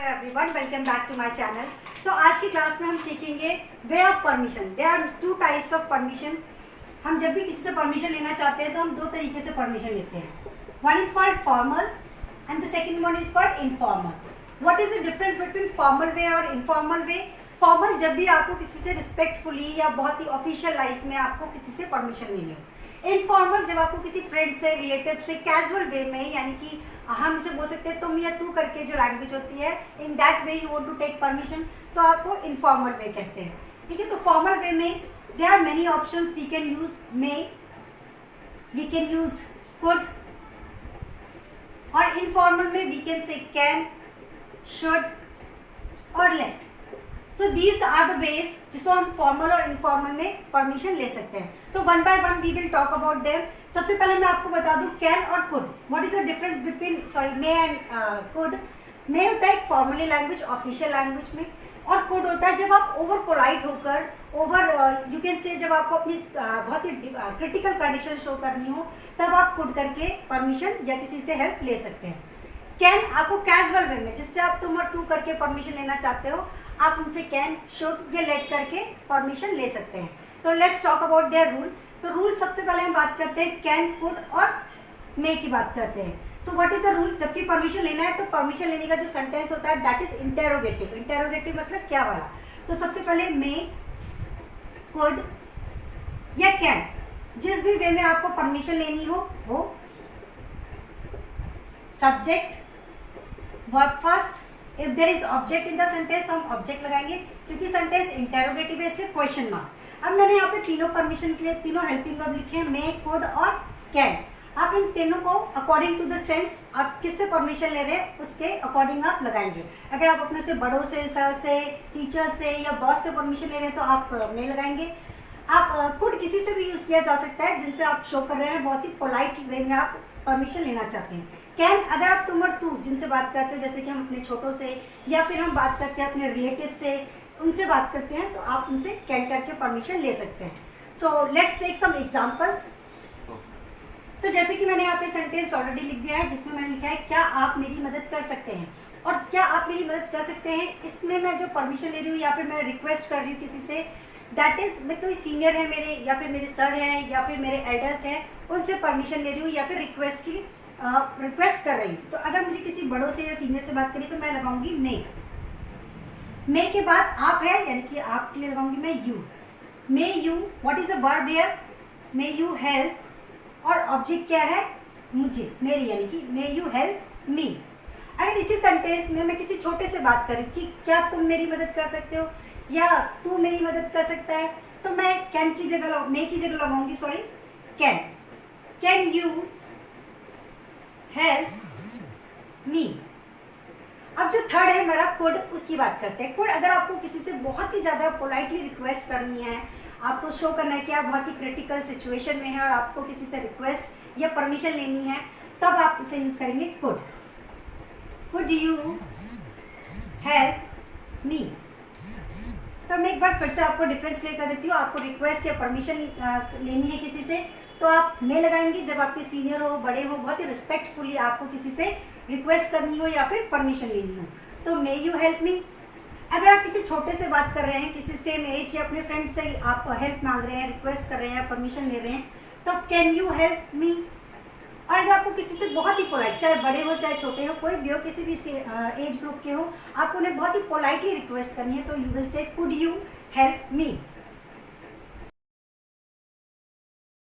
Everyone, welcome back to my channel. तो आज की क्लास में हम सीखेंगे way of permission. There are two types of permission. हम जब भी किसी से परमिशन लेना चाहते हैं तो हम दो तरीके से परमिशन लेते हैं। One is called formal and the second one is called informal. What is the difference between formal way और इनफॉर्मल वे? फॉर्मल जब भी आपको किसी से रिस्पेक्टफुली या बहुत ही ऑफिशियल लाइफ में आपको किसी से परमिशन लेनी हो। इनफॉर्मल जब आपको किसी फ्रेंड से, रिलेटिव से कैजुअल वे में, यानी कि हम इसे बोल सकते हैं तुम या तू करके जो लैंग्वेज होती है, in that way you want to take permission, तो आपको इनफॉर्मल वे कहते हैं। ठीक है, तो फॉर्मल वे में there are many options. We can use may, we can use could, और इनफॉर्मल में we can say can, should और let. So these are the ways जिसको हम फॉर्मल और इनफॉर्मल में परमिशन ले सकते हैं। तो one by one we will talk about them. सबसे पहले मैं आपको बता दूं कैन और could. What is the difference between may and could? May होता है फॉर्मली लैंग्वेज, ऑफिशियल लैंग्वेज में, और कुड होता है जब आप ओवर पोलाइट होकर, ओवर यू कैन से जब आपको अपनी बहुत ही क्रिटिकल कंडीशन शो करनी हो, तब आप कुड करके परमिशन या किसी से हेल्प ले सकते हैं। कैन आपको कैजुअल वे में, जिससे आप तुम और तू करके परमिशन लेना चाहते हो, आप उनसे कैन, शुड या लेट करके परमिशन ले सकते हैं। तो let's talk about their rule. तो रूल सबसे पहले हम बात करते हैं कैन, कुड और मे की बात करते हैं। So what is the rule? जबकि परमिशन लेना है तो परमिशन लेने का जो सेंटेंस होता है दैट इज इंटेरोगेटिव। इंटेरोगेटिव मतलब क्या वाला? तो सबसे पहले मे, कुड या कैन, जिस भी वे में आपको परमिशन लेनी हो वो subject, verb first. If there is object in the sentence तो हम ऑब्जेक्ट लगाएंगे, क्योंकि सेंटेंस इंटेरोगेटिव है इसलिए क्वेश्चन मार्क। अब मैंने यहाँ पे तीनों परमिशन के लिए तीनों हेल्पिंग वर्ब लिखे हैं, मे, कुड और कैन। आप इन तीनों को अकॉर्डिंग टू द सेंस आप किससे परमिशन ले रहे हैं उसके अकॉर्डिंग आप लगाएंगे। अगर आप अपने से बड़ों से, सर से, टीचर से या बॉस से परमिशन ले रहे हैं तो आप मे लगाएंगे। आप कुड किसी से भी यूज़ किया जा सकता है जिनसे आप शो कर रहे हैं बहुत ही पोलाइट वे में आप परमिशन लेना चाहते हैं। कैन अगर आप तुम और तू जिनसे बात करते हो, जैसे कि हम अपने छोटों से या फिर हम बात करते हैं अपने रिलेटिव से, उनसे बात करते हैं तो आप उनसे कैन करके परमिशन ले सकते हैं। So let's take some examples. तो जैसे कि मैंने यहाँ पे सेंटेंस ऑलरेडी लिख दिया है जिसमें मैंने लिखा है क्या आप मेरी मदद कर सकते हैं, और क्या आप मेरी मदद कर सकते हैं इसमें मैं जो परमिशन ले रही हूँ या फिर मैं रिक्वेस्ट कर रही हूँ किसी से, दैट इज मैं कोई सीनियर है मेरे, या फिर मेरे सर हैं, या फिर मेरे एल्डर्स हैं, उनसे परमिशन ले रही हूँ या फिर रिक्वेस्ट कर रही हूँ। तो अगर मुझे किसी बड़ों से या सीनियर से बात करी तो मैं लगाऊंगी मे। मे के बाद आप है, यानी कि आपके लिए लगाऊंगी मैं you. May you, what is the verb here? May you help, और ऑब्जेक्ट क्या है? मुझे, मेरी, यानी कि मे यू हेल्प मी। अगर इसी सेंटेंस में मैं किसी छोटे से बात करूँ कि क्या तुम मेरी मदद कर सकते हो या तू मेरी मदद कर सकता है, तो मैं कैन की जगह, मे की जगह लगाऊंगी can. Can you help me. अब जो थर्ड है मेरा कुड, उसकी बात करते हैं। कुड अगर आपको किसी से बहुत ही ज़्यादा पोलाइटली रिक्वेस्ट करनी है, आपको शो करना है कि आप बहुत ही क्रिटिकल सिचुएशन में है और आपको किसी से रिक्वेस्ट या परमिशन लेनी है, तब आप इसे यूज़ करेंगे could. Could you help me. तो मैं एक बार फिर से आपको डिफरेंस क्लियर कर देती हूँ। आपको रिक्वेस्ट या परमिशन लेनी है किसी से तो आप मे लगाएंगे जब आपके सीनियर हो, बड़े हो, बहुत ही रिस्पेक्टफुली आपको किसी से रिक्वेस्ट करनी हो या फिर परमिशन लेनी हो तो मे यू हेल्प मी। अगर आप किसी छोटे से बात कर रहे हैं, किसी सेम एज या अपने फ्रेंड से आप हेल्प मांग रहे हैं, रिक्वेस्ट कर रहे हैं, परमिशन ले रहे हैं, तो कैन यू हेल्प मी। और अगर आपको किसी से बहुत ही पोलाइट, चाहे बड़े हो चाहे छोटे हो, कोई भी हो, किसी भी एज ग्रुप के हो, आपको उन्हें बहुत ही पोलाइटली रिक्वेस्ट करनी है तो you will say could you help me.